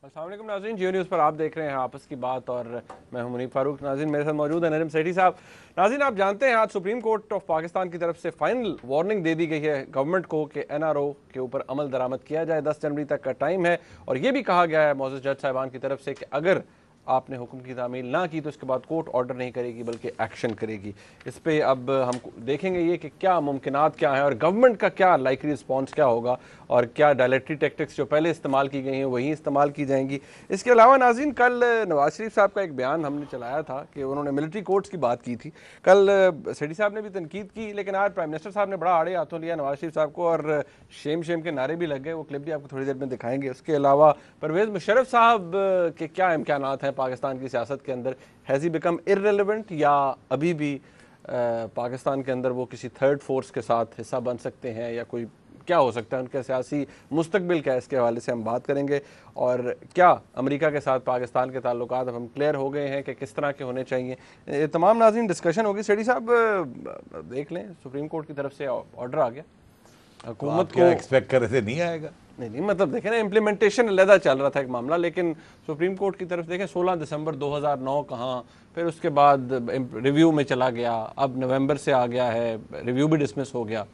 अस्सलाम वालेकुम नाज़रीन, जियो न्यूज़ पर आप देख रहे हैं आपस की बात और मैं हूं मुनीब फारूक। नाज़रीन मेरे साथ मौजूद है नरीम सेठी साहब। नाज़रीन आप जानते हैं आज सुप्रीम कोर्ट ऑफ पाकिस्तान की तरफ से फाइनल वार्निंग दे दी गई है गवर्नमेंट को कि एनआरओ के ऊपर अमल दरामद किया जाए। 10 जनवरी तक का टाइम है और ये भी कहा गया है मौजूद जज साहिबान की तरफ से कि अगर आपने हुक्म की तामील ना की तो इसके बाद कोर्ट ऑर्डर नहीं करेगी बल्कि एक्शन करेगी। इस पे अब हम देखेंगे ये कि क्या मुमकिनात क्या हैं और गवर्नमेंट का क्या लाइकली रिस्पॉन्स क्या होगा और क्या डायलेक्ट्री टैक्टिक्स जो पहले इस्तेमाल की गई हैं वही इस्तेमाल की जाएंगी। इसके अलावा नाज़रीन कल नवाज शरीफ साहब का एक बयान हमने चलाया था कि उन्होंने मिलिट्री कोर्ट्स की बात की थी। कल सेठी साहब ने भी तनकीद की, लेकिन आज प्राइम मिनिस्टर साहब ने बड़ा आड़े हाथों लिया नवाज शरीफ साहब को और शेम शेम के नारे भी लग गए। वो क्लिप भी आपको थोड़ी देर में दिखाएंगे। उसके अलावा परवेज़ मुशर्रफ साहब के क्या इम्कानात हैं पाकिस्तान की सियासत के अंदर, हैज़ ही बिकम इररिलेवेंट या अभी भी पाकिस्तान के अंदर वो किसी थर्ड फोर्स के साथ हिस्सा बन सकते हैं या कोई क्या हो सकता है उनका सियासी मुस्तकबिल क्या है, इसके हवाले से हम बात करेंगे। और क्या अमेरिका के साथ पाकिस्तान के ताल्लुकात अब हम क्लियर हो गए हैं कि किस तरह के होने चाहिए, ये तमाम नाज़रीन डिस्कशन होगी। सेठी साहब देख लें सुप्रीम कोर्ट की तरफ से ऑर्डर आ गया, हुकूमत को एक्सपेक्ट कर रहे थे नहीं आएगा। नहीं मतलब देखें ना, इम्प्लीमेंटेशन अलहदा चल रहा था एक मामला, लेकिन सुप्रीम कोर्ट की तरफ देखें 16 दिसंबर 2009 कहाँ, फिर उसके बाद रिव्यू में चला गया, अब नवंबर से आ गया है, रिव्यू भी डिसमिस हो गया।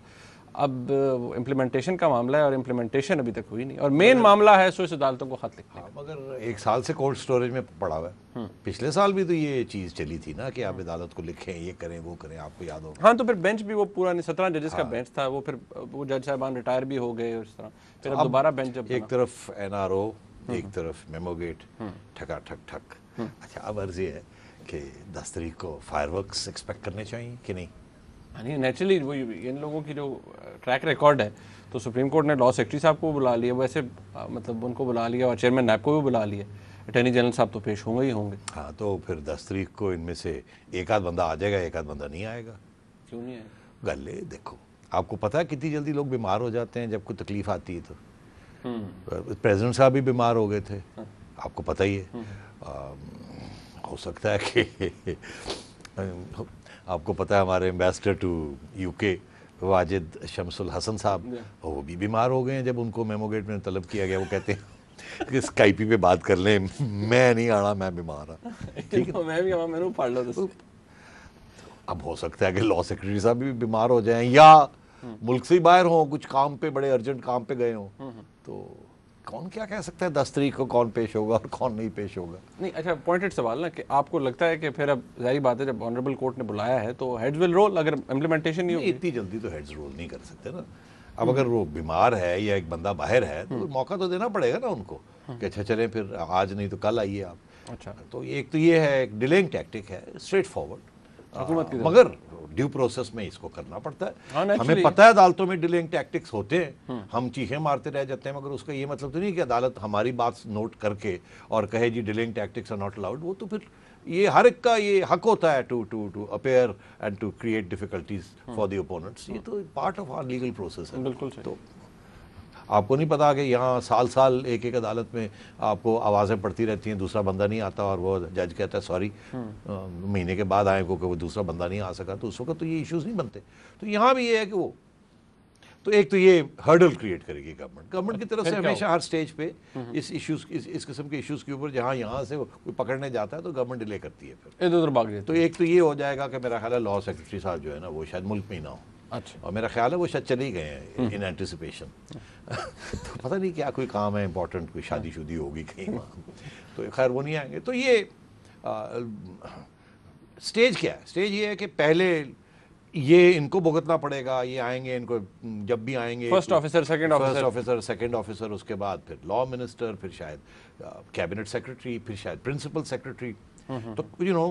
अब इम्प्लीमेंटेशन का मामला है और इम्प्लीमेंटेशन अभी तक हुई नहीं और मेन मामला है सोच अदालतों को खत लिखने का। मगर एक साल से कोल्ड स्टोरेज में पड़ा हुआ है। पिछले साल भी तो ये चीज़ चली थी ना कि आप अदालत को लिखें, ये करें वो करें, आपको याद होगा। हाँ, तो फिर बेंच भी वो पूरा नहीं, 17 जजेस का बेंच था, वो फिर वो जज साहबान रिटायर भी हो गए इस तरह, फिर अब दोबारा बेंच जब एक तरफ एनआरओ, एक तरफ मेमोगेट, ठका ठक ठक। अच्छा, अब अर्जी है कि 10 तारीख को फायरवर्क्स एक्सपेक्ट करने चाहिए कि नहीं? नहीं, नेचुरली वो इन लोगों की जो ट्रैक रिकॉर्ड है, तो सुप्रीम कोर्ट ने लॉ सेक्रेटरी साहब को बुला लिया, वैसे मतलब उनको बुला लिया और चेयरमैन नैब को भी बुला लिया, अटॉर्नी जनरल साहब तो पेश होंगे ही होंगे। हाँ, तो फिर 10 तारीख को इनमें से एक आध बंदा आ जाएगा, एक आध बंदा नहीं आएगा। क्यों नहीं आएगा? गले देखो, आपको पता है कितनी जल्दी लोग बीमार हो जाते हैं जब कोई तकलीफ आती है। तो प्रेसिडेंट साहब भी बीमार हो गए थे, आपको पता ही है। हो सकता है कि आपको पता है हमारे ambassador to UK Wajid Shamsul Hasan साहब, वो भी बीमार हो गए हैं जब उनको मेमोगेट में तलब किया गया। वो कहते हैं कि स्काइपी पे बात कर लें, मैं नहीं आना, मैं बीमार हूँ। ठीक है, मैं भी मैंने पढ़ लो। अब हो सकता है कि लॉ सेक्रेटरी साहब भी बीमार हो जाएं या मुल्क से ही बाहर हों, कुछ काम पे, बड़े अर्जेंट काम पे गए हों। तो कौन क्या कह सकता है 10 तारीख को कौन पेश होगा और कौन नहीं पेश होगा? नहीं, अच्छा पॉइंटेड सवाल ना कि आपको लगता है कि फिर अब जाहिर बात है जब ऑनरेबल कोर्ट ने बुलाया है तो हेड्स विल रोल, अगर इम्प्लीमेंटेशन नहीं होगी। इतनी जल्दी तो हेड्स रोल नहीं कर सकते ना। अब अगर वो बीमार है या एक बंदा बाहर है तो मौका तो देना पड़ेगा ना उनको कि अच्छा चलें फिर आज नहीं तो कल आइए आप। अच्छा, तो एक तो ये है, एक डिलेइंग टैक्टिक है, स्ट्रेट फॉरवर्ड हुकूमत की, मगर ड्यू प्रोसेस में इसको करना पड़ता है। हाँ, हमें पता है अदालतों में डिलेइंग टैक्टिक्स होते हैं, हम चीखें मारते रह जाते हैं, मगर उसका ये मतलब तो नहीं कि अदालत हमारी बात नोट करके और कहे जी delaying tactics are not allowed. वो तो फिर ये हर एक का ये हक होता है to appear and to create difficulties for the opponents. ये तो part of our legal process है। बिल्कुल। तो आपको नहीं पता कि यहाँ साल साल एक एक अदालत में आपको आवाज़ें पड़ती रहती हैं, दूसरा बंदा नहीं आता और वो जज कहता है सॉरी, महीने के बाद आए क्योंकि वो दूसरा बंदा नहीं आ सका। तो उस वक्त तो ये इश्यूज़ नहीं बनते। तो यहाँ भी ये है कि वो तो एक तो ये हर्डल क्रिएट करेगी गवर्नमेंट की तरफ से हमेशा हर स्टेज पे इस इश्यूज़ इस किस्म के इश्यूज़ के ऊपर जहाँ यहाँ से कोई पकड़ने जाता है तो गवर्नमेंट डिले करती है, फिर इधर उधर भाग जाती है। तो एक तो ये हो जाएगा कि मेरा ख्याल है लॉ सेक्रेटरी साहब जो है ना वो शायद मुल्क में ही ना हो। अच्छा, और मेरा ख्याल है वो शायद चले ही गए हैं इन एंटिसिपेशन। तो पता नहीं क्या कोई काम है इंपॉर्टेंट, कोई शादी होगी कहीं वहाँ, तो खैर वो नहीं आएंगे। तो ये स्टेज क्या है? स्टेज ये है कि पहले ये इनको भुगतना पड़ेगा, ये आएंगे, इनको जब भी आएंगे फर्स्ट ऑफिसर, सेकंड ऑफिसर, उसके बाद फिर लॉ मिनिस्टर, फिर शायद कैबिनेट सेक्रेटरी, फिर शायद प्रिंसिपल सेक्रेटरी। तो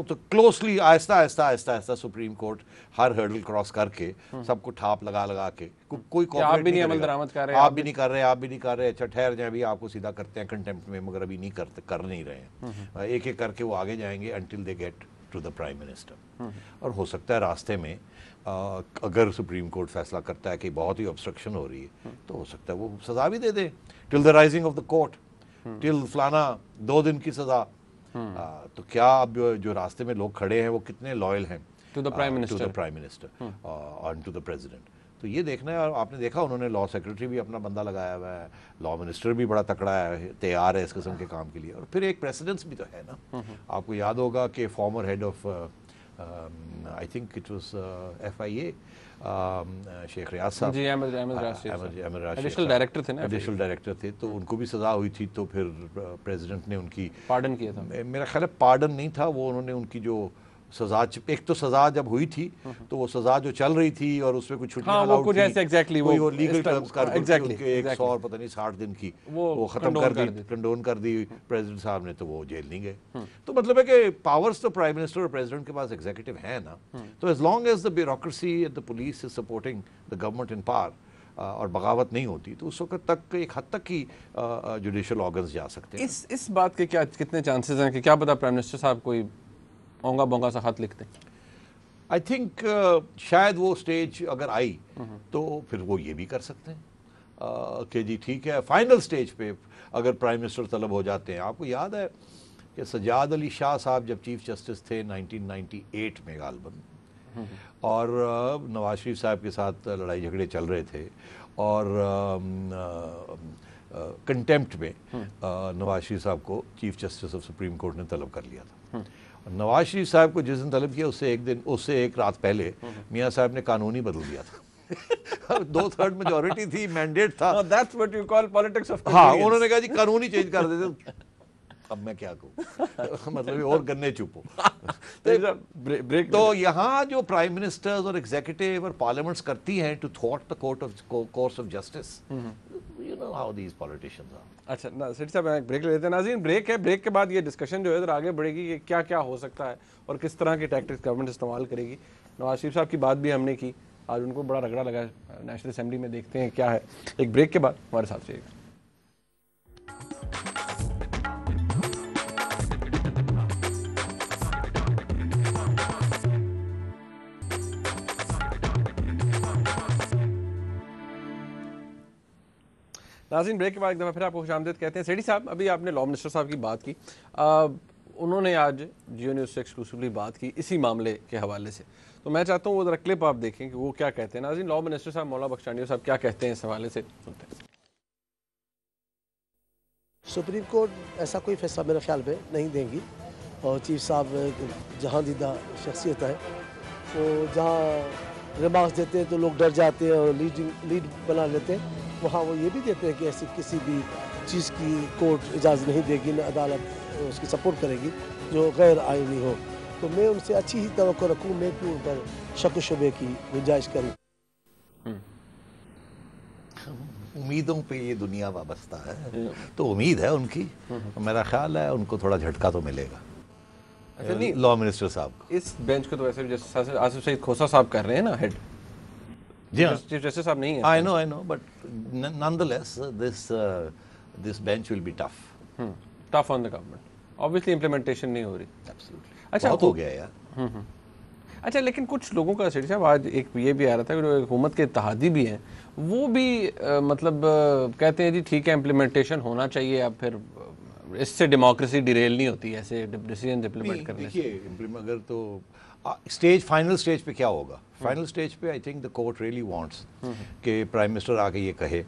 तो क्लोजली आहिस्ता सुप्रीम कोर्ट हर हर्डल क्रॉस करके सबको ठाप लगा के कोई आप भी नहीं अमल दरामद कर रहे, आप भी नहीं कर रहे, अच्छा ठहर जाए, अभी आपको सीधा करते हैं कंटेम्प्ट में, मगर अभी नहीं कर नहीं रहे हैं। एक एक करके वो आगे जाएंगे until they get to the prime minister. और हो सकता है रास्ते में अगर सुप्रीम कोर्ट फैसला करता है कि बहुत ही ऑब्स्ट्रक्शन हो रही है तो हो सकता है वो सजा भी दे दे, till the rising of the court, till फलाना 2 दिन की सजा। तो क्या अब जो रास्ते में लोग खड़े हैं वो कितने लॉयल हैं टू द प्राइम मिनिस्टर और टू द प्रेसिडेंट? तो ये देखना है। और आपने देखा उन्होंने लॉ सेक्रेटरी भी अपना बंदा लगाया हुआ है, लॉ मिनिस्टर भी बड़ा तकड़ा है, तैयार है इस किस्म के काम के लिए। और फिर एक प्रेसिडेंस भी तो है ना। आपको याद होगा कि former head of I think it was FIA Sheikh Riaz साहब जी, अहमद राशिद एडिशनल डायरेक्टर थे ना, एडिशनल डायरेक्टर थे, तो उनको भी सज़ा हुई थी। तो फिर प्रेसिडेंट ने उनकी पार्डन किया था। मेरा ख्याल है पार्डन नहीं था वो, उन्होंने उनकी जो सजा, एक तो सजा जब हुई थी तो वो सजा जो चल रही थी और उसमें कुछ छुट्टियां हाँ, वो कुछ ऐसे एग्जैक्टली वो लीगल टर्म्स कर एग्जैक्टली उनके 100 और पता नहीं 60 दिन की वो खत्म कंडोन कर दी प्रेसिडेंट साहब ने, तो वो जेल नहीं गए। तो मतलब है कि पावर्स तो प्राइम मिनिस्टर और प्रेसिडेंट के पास एग्जीक्यूटिव है ना। तो as long as the bureaucracy and the police is supporting the government in power और बगावत नहीं होती, तो उस वक्त तक एक हद तक की जुडिशल ऑर्गन्स जा सकते हैं। इस बात के क्या कितने चांसेस हैं कि क्या पता प्राइम मिनिस्टर साहब कोई ओंगा बोंगा सा खत लिखते? आई थिंक शायद वो स्टेज अगर आई तो फिर वो ये भी कर सकते हैं कि जी ठीक है, फाइनल स्टेज पे अगर प्राइम मिनिस्टर तलब हो जाते हैं। आपको याद है कि सज्जाद अली शाह साहब जब चीफ जस्टिस थे 1998 में गालबन, और नवाज शरीफ साहब के साथ लड़ाई झगड़े चल रहे थे और कंटेम्प्ट में नवाज शरीफ साहब को chief justice of supreme court ने तलब कर लिया था। नवाज शरीफ साहब को जिस दिन तलब किया उससे एक रात पहले मियां साहब ने कानून ही बदल दिया था। 2/3 मेजॉरिटी थी, मैंडेट था। That's what you call politics of हाँ, convenience. उन्होंने कहा जी कानून ही चेंज कर देते। अब मैं क्या कहूँ मतलब और गन्ने चुपो। तो यहाँ जो प्राइम मिनिस्टर्स और एग्जीक्यूटिव और पार्लियामेंट्स करती हैं टू थॉट the course of justice, you know how these politicians are. अच्छा ना सेठ साहब, एक ब्रेक ले लेते हैं। नाज़रीन, ब्रेक है, ब्रेक के बाद ये डिस्कशन जो है इधर आगे बढ़ेगी कि क्या क्या हो सकता है और किस तरह की टैक्टिक्स गवर्नमेंट इस्तेमाल करेगी। नवाज शरीफ साहब की बात भी हमने की, आज उनको बड़ा रगड़ा लगा नेशनल असेंबली में, देखते हैं क्या है। एक ब्रेक के बाद हमारे साथ रहिएगा। नाज़रीन, ब्रेक के बाद एक दफ़ा फिर आपको खुशामदीद कहते हैं। सेठी साहब, अभी आपने लॉ मिनिस्टर साहब की बात की, उन्होंने आज जियो न्यूज़ से एक्सक्लूसिवली बात की इसी मामले के हवाले से, तो मैं चाहता हूँ वो ज़रा क्लिप आप देखें कि वो क्या कहते हैं। नाज़रीन, लॉ मिनिस्टर साहब मौला बख्शानी साहब क्या कहते हैं इस हवाले से, सुनते हैं। सुप्रीम कोर्ट ऐसा कोई फैसला मेरे ख्याल में नहीं देंगी, और चीफ साहब जहाँ दीदा शख्सियत है, वो जहाँ रिमार्क्स देते हैं तो लोग डर जाते हैं और लीड बना लेते हैं, वहाँ वो ये भी देते हैं कि ऐसी किसी भी चीज़ की कोर्ट इजाज़त नहीं देगी, न अदालत उसकी सपोर्ट करेगी जो गैर आइनी हो। तो मैं उनसे अच्छी ही तवक्को रखूँ, मैं क्यों उन पर शक शुबे की गुंजाइश करूँ। उम्मीदों पे ये दुनिया वाबस्ता है, तो उम्मीद है उनकी, मेरा ख्याल है उनको थोड़ा झटका तो मिलेगा। अच्छा, नहीं, लॉ मिनिस्टर साहब को इस बेंच को तो वैसे भी जैसे आसिफ सईद खोसा साहब कर रहे हैं ना हेड, जी हाँ, चीफ जस्टिस साहब नहीं है। I know but nonetheless this bench will be tough on the government, obviously implementation नहीं हो रही। अच्छा, बहुत हो गया यार। अच्छा, लेकिन कुछ लोगों का सेठी साहब आज एक ये भी आ रहा था कि जो हुकूमत के इत्तेहादी भी हैं वो भी मतलब कहते हैं जी ठीक है इम्प्लीमेंटेशन होना चाहिए, अब फिर इससे डेमोक्रेसी डिरेल नहीं होती ऐसे डिसीजन इम्प्लीमेंट करने से। देखिए अगर तो स्टेज फाइनल स्टेज पे क्या होगा, फाइनल स्टेज पे I think the court really wants कि प्राइम मिनिस्टर आके ये कहे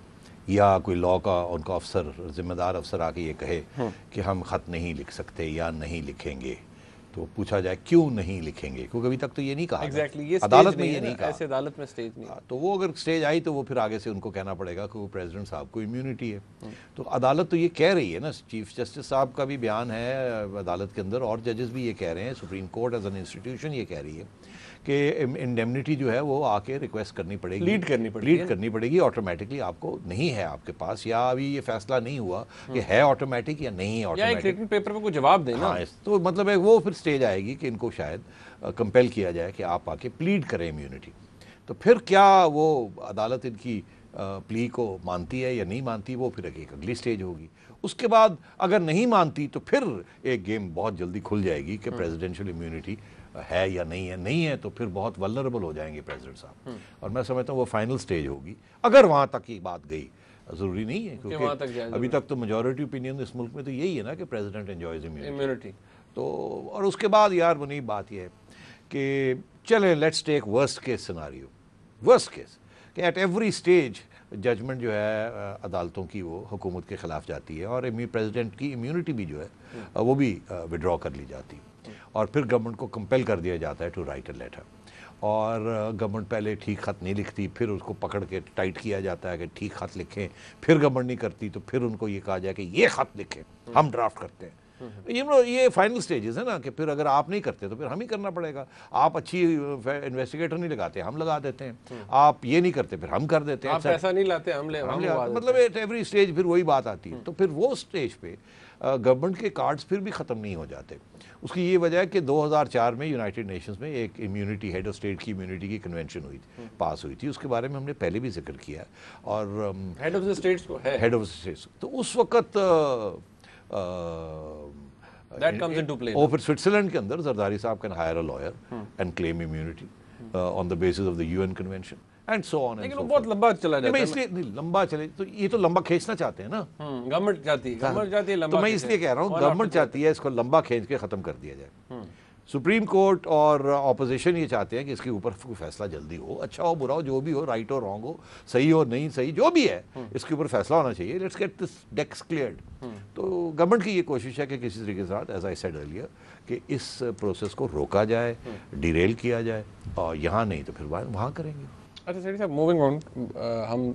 या कोई लॉ का उनका अफसर, जिम्मेदार अफसर आके ये कहे कि हम ख़त नहीं लिख सकते या नहीं लिखेंगे, तो पूछा जाए क्यों नहीं लिखेंगे, क्योंकि अभी तक तो ये नहीं कहा। Exactly, ये अदालत में ये नहीं कहा, ऐसे अदालत में स्टेज नहीं। तो वो अगर स्टेज आई तो वो फिर आगे से उनको कहना पड़ेगा कि वो प्रेसिडेंट साहब को इम्यूनिटी है। तो अदालत तो ये कह रही है ना, चीफ जस्टिस साहब का भी बयान है अदालत के अंदर और जजेस भी ये कह रहे हैं, Supreme Court as an institution ये कह रही है कि इंडेमनिटी जो है वो आके रिक्वेस्ट करनी पड़ेगी, लीड करनी पड़ेगी ऑटोमेटिकली, आपको नहीं है आपके पास, या अभी ये फैसला नहीं हुआ कि है ऑटोमेटिक या नहीं है ऑटोमेटिक, रिटन पेपर पे कोई जवाब देना। हाँ, तो मतलब है वो फिर स्टेज आएगी कि इनको शायद कंपेल किया जाए कि आप आके प्लीड करें इम्यूनिटी। तो फिर क्या वो अदालत इनकी प्ली को मानती है या नहीं मानती, वो फिर एक अगली स्टेज होगी। उसके बाद अगर नहीं मानती तो फिर एक गेम बहुत जल्दी खुल जाएगी कि प्रेसिडेंशियल इम्यूनिटी है या नहीं है तो फिर बहुत वल्नरेबल हो जाएंगे प्रेसिडेंट साहब। और मैं समझता हूँ वो फाइनल स्टेज होगी अगर वहाँ तक की बात गई। ज़रूरी नहीं है क्योंकि अभी तक तो मेजॉरिटी ओपिनियन इस मुल्क में तो यही है ना कि प्रेसिडेंट एंजॉयज इम्यूनिटी। तो और उसके बाद यार मुनीब बात यह है कि चले let's take worst case scenario, worst case कि एट एवरी स्टेज जजमेंट जो है अदालतों की वो हुकूमत के ख़िलाफ़ जाती है और प्रेसिडेंट की इम्यूनिटी भी जो है वो भी विड्रॉ कर ली जाती है और फिर गवर्नमेंट को कंपेल कर दिया जाता है टू राइट अ लेटर। और गवर्नमेंट पहले ठीक ख़त नहीं लिखती, फिर उसको पकड़ के टाइट किया जाता है कि ठीक ख़त लिखें, फिर गवर्नमेंट नहीं करती तो फिर उनको ये कहा जाए कि ये ख़त लिखें, हम ड्राफ्ट करते हैं। ये फाइनल स्टेजेस है ना कि फिर अगर आप नहीं करते तो फिर हम ही करना पड़ेगा। आप अच्छी इन्वेस्टिगेटर नहीं लगाते, हम लगा देते हैं। आप ये नहीं करते फिर हम कर देते हैं। आप पैसा नहीं लाते, हम ले मतलब एट एवरी स्टेज फिर वही बात आती है। तो फिर वो स्टेज पे गवर्नमेंट के कार्ड्स फिर भी ख़त्म नहीं हो जाते। उसकी ये वजह है कि 2004 में यूनाइटेड नेशंस में एक इम्यूनिटी, हेड ऑफ स्टेट की इम्यूनिटी की कन्वेंशन हुई थी, पास हुई थी। उसके बारे में हमने पहले भी जिक्र किया और हेड ऑफ द स्टेट्स को है, हेड ऑफ स्टेट्स तो उस वक्त That comes into play. और फिर स्विट्जरलैंड के अंदर जरदारी साहब can hire a lawyer and claim immunity on the basis of the UN convention and so on. लेकिन वो बहुत लंबा चला जाता है। इसलिए नहीं लंबा चले तो ये तो लंबा खींचना चाहते हैं ना, गवर्नमेंट चाहती है लंबा। तो मैं इसलिए कह रहा हूँ गवर्नमेंट चाहती है इसको लंबा खींच के ख़त्म कर दिया जाए। सुप्रीम कोर्ट और ऑपोजिशन ये चाहते हैं कि इसके ऊपर कोई फैसला जल्दी हो, अच्छा हो बुरा हो जो भी हो, राइट हो रॉन्ग हो, सही हो नहीं सही जो भी है, इसके ऊपर फैसला होना चाहिए। Let's get this decks cleared. तो गवर्नमेंट की ये कोशिश है कि किसी तरीके के साथ एज आई सेड अर्लियर कि इस प्रोसेस को रोका जाए, डिरेल किया जाए और यहाँ नहीं तो फिर वहाँ करेंगे। अच्छा सेठी साहब, मूविंग ऑन, हम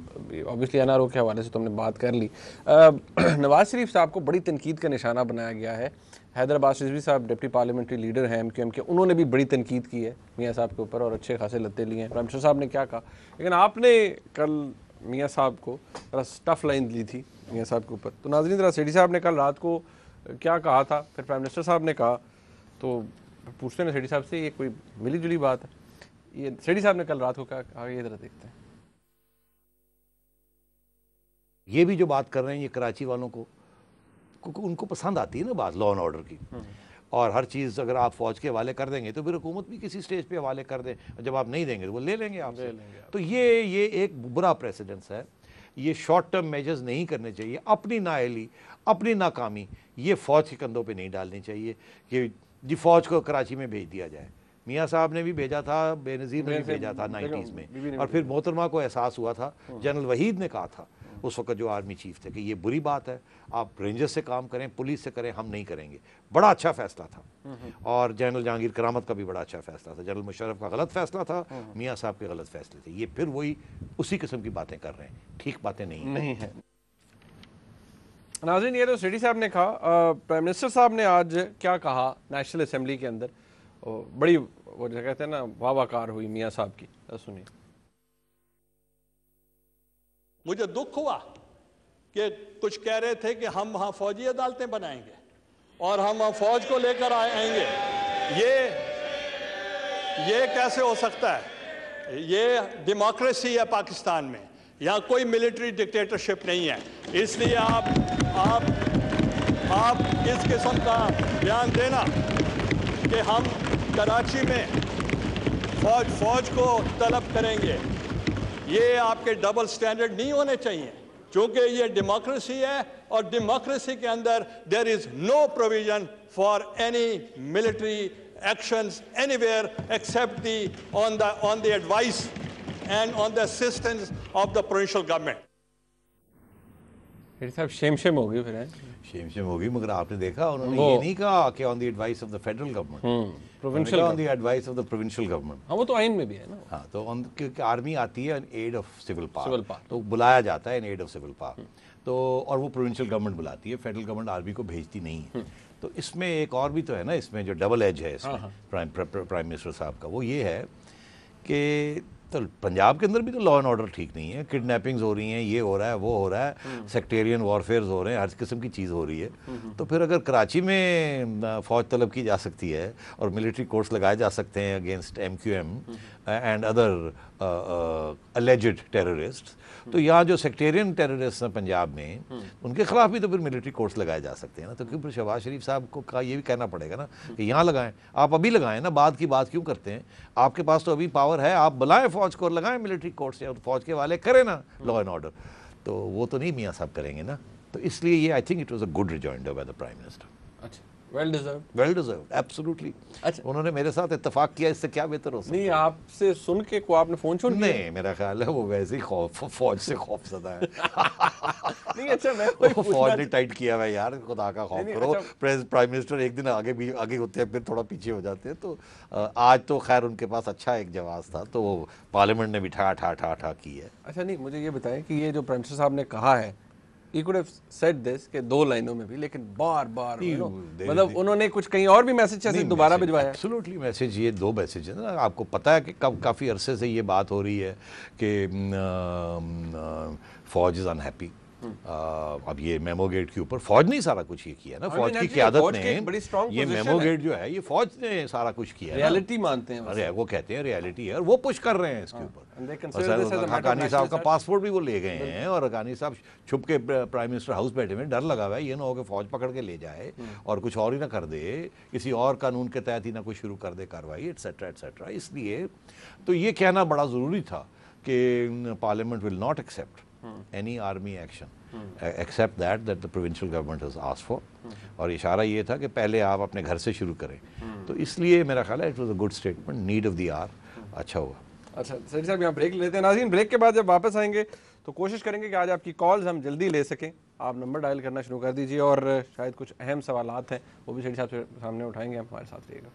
ऑब्वियसली एनआरओ के हवाले से तो हमने बात कर ली। नवाज शरीफ साहब को बड़ी तनकीद का निशाना बनाया गया है। हैदराबाद रिजवी साहब डिप्टी पार्लियामेंट्री लीडर हैं एमक्यूएम के, उन्होंने भी बड़ी तनकीद की है मियाँ साहब के ऊपर और अच्छे खासे लत्ते लिए हैं। प्राइम मिनिस्टर साहब ने क्या कहा, लेकिन आपने कल मियाँ साहब को टफ लाइन दी थी मियाँ साहब के ऊपर। तो नाज़रीन ज़रा सेठी साहब ने कल रात को क्या कहा था, फिर प्राइम मिनिस्टर साहब ने कहा, तो पूछते हैं सेठी साहब से ये कोई मिली जुली बात है? ये सेठी साहब ने कल रात को क्या कहा, ये जरा देखते हैं। ये भी जो बात कर रहे हैं ये कराची वालों को उनको पसंद आती है ना बात लॉ एंड ऑर्डर की, और हर चीज़ अगर आप फौज के हवाले कर देंगे तो फिर हुकूमत भी किसी स्टेज पे हवाले कर दे, जब आप नहीं देंगे तो वो ले लेंगे आपसे। तो ये एक बुरा प्रेसिडेंस है। ये शॉर्ट टर्म मेजर्स नहीं करने चाहिए। अपनी नाअहली, अपनी नाकामी ये फ़ौज के कंधों पे नहीं डालनी चाहिए कि जी फ़ौज को कराची में भेज दिया जाए। मियाँ साहब ने भी भेजा था, बेनज़ीर ने भी भेजा था 90s में, और फिर मोहतरमा को एहसास हुआ था, जनरल वहीद ने कहा था उस वक्त जो आर्मी चीफ थे कि ये बुरी बात है, आप रेंजर्स से काम करें, पुलिस से करें, हम नहीं करेंगे। बड़ा अच्छा फैसला था। और जनरल जहांगीर करामत का भी बड़ा अच्छा फैसला था। जनरल मुशर्रफ का गलत फैसला था, मियाँ साहब के गलत फैसले थे। ये फिर वही उसी किस्म की बातें कर रहे हैं, ठीक बातें नहीं है। नाज़रीन ये तो सेठी साहब ने कहा। प्राइम मिनिस्टर साहब ने आज क्या कहा नेशनल असेंबली के अंदर, बड़ी वो जो कहते हैं ना वाहवाकार हुई मियाँ साहब की, सुनिए। मुझे दुख हुआ कि कुछ कह रहे थे कि हम वहां फौजी अदालतें बनाएंगे और हम वहां फौज को लेकर आएंगे। ये कैसे हो सकता है? ये डेमोक्रेसी है पाकिस्तान में, यहाँ कोई मिलिट्री डिक्टेटरशिप नहीं है। इसलिए आप इस किस्म का बयान देना कि हम कराची में फौज को तलब करेंगे, ये आपके डबल स्टैंडर्ड नहीं होने चाहिए, क्योंकि ये डेमोक्रेसी है और डेमोक्रेसी के अंदर there is no provision for any military actions anywhere except on the advice and on the assistance of the provincial government. साहब शेम होगी फिर है? शेम होगी, मगर आपने देखा उन्होंने ये नहीं कहा कि on the advice of the federal government, provincial on the advice of the provincial government. हाँ वो तो आइन में भी है ना। हाँ तो क्योंकि आर्मी आती है in aid of civil power, तो बुलाया जाता है in aid of civil power, तो और वो प्रोविंशियल गवर्नमेंट बुलाती है, फेडरल गवर्नमेंट आर्मी को भेजती नहीं है। तो इसमें एक और भी तो है ना, इसमें जो डबल एज है इसमें प्राइम मिनिस्टर साहब का, वो ये है कि तो पंजाब के अंदर भी तो लॉ एंड ऑर्डर ठीक नहीं है, किडनैपिंग्स हो रही हैं, ये हो रहा है वो हो रहा है, सेक्टेरियन वॉरफेयर हो रहे हैं, हर किस्म की चीज़ हो रही है। तो फिर अगर कराची में फ़ौज तलब की जा सकती है और मिलिट्री कोर्ट्स लगाए जा सकते हैं against MQM and other alleged terrorist, तो यहाँ जो सेक्टेरियन टेररिस्ट हैं पंजाब में, उनके खिलाफ भी तो फिर मिलिट्री कोर्ट्स लगाए जा सकते हैं ना। तो क्यों फिर शहबाज शरीफ साहब को का ये भी कहना पड़ेगा ना कि यहाँ लगाएं, आप अभी लगाएं ना, बाद की बात क्यों करते हैं? आपके पास तो अभी पावर है, आप बुलाएं फौज को और लगाएं मिलिट्री कोर्ट्स, या फौज के वाले करें ना लॉ एंड ऑर्डर। तो वो तो नहीं मियाँ साहब करेंगे ना। तो इसलिए ये I think it was a good rejoinder by the prime minister. अच्छा well deserve. Well deserved, absolutely. अच्छा। उन्होंने मेरे साथ इत्तेफाक किया, इससे क्या बेहतर हो सकता नहीं, आपसे सुन के को आपने फोन छोड़ दिया? नहीं, मेरा ख्याल है वो वैसे ही फौज से खौफजदा है। नहीं, अच्छा मैं वो फौज ने टाइट किया हुआ है यार, खुदा का खौफ नहीं, करो। अच्छा। प्राइम मिनिस्टर एक दिन आगे होते हैं, फिर थोड़ा पीछे हो जाते हैं। तो आज तो खैर उनके पास अच्छा एक जवाब था, तो वो पार्लियामेंट ने भी ठा ठा ठा ठा की है। अच्छा, नहीं मुझे ये बताएं कि ये जो प्राइम मिनिस्टर साहब ने कहा है, he could have said this के 2 लाइनों में भी, लेकिन बार बार मतलब उन्होंने कुछ कहीं और भी मैसेज ऐसे दोबारा भिजवाया। एब्सोल्युटली मैसेज, ये 2 मैसेज है ना। आपको पता है कि काफ़ी अरसे से ये बात हो रही है कि फौज इज़ अनहैप्पी। अब ये मेमो गेट के ऊपर फौज ने सारा कुछ ये किया ना, फौज की क़यादत ने। ये मेमो गेट जो है ये फौज ने सारा कुछ किया, रियलिटी मानते हैं। अरे वो कहते हैं रियलिटी है, और वो पुश कर रहे हैं इसके ऊपर। हकानी साहब का पासपोर्ट भी वो ले गए हैं, और हकानी साहब छुप के प्राइम मिनिस्टर हाउस बैठे हुए, डर लगा हुआ है ये ना हो कि फौज पकड़ के ले जाए और कुछ और ही ना कर दे, किसी और कानून के तहत ही ना कुछ शुरू कर दे कार्रवाई, एटसेट्रा एटसेट्रा। इसलिए तो ये कहना बड़ा ज़रूरी था कि parliament will not accept any army action except that the provincial government has asked for। और इशारा ये था कि पहले आप अपने घर से शुरू करें। तो इसलिए मेरा ख्याल है it was a good statement, need of the hour, अच्छा हुआ। अच्छा सर साहब, यहाँ ब्रेक लेते हैं। नाज़रीन, ब्रेक के बाद जब वापस आएंगे तो कोशिश करेंगे कि आज आपकी कॉल्स हम जल्दी ले सकें। आप नंबर डायल करना शुरू कर दीजिए, और शायद कुछ अहम सवालात हैं वो भी सेठी साहब से सामने उठाएंगे। हम हमारे साथ रहिएगा।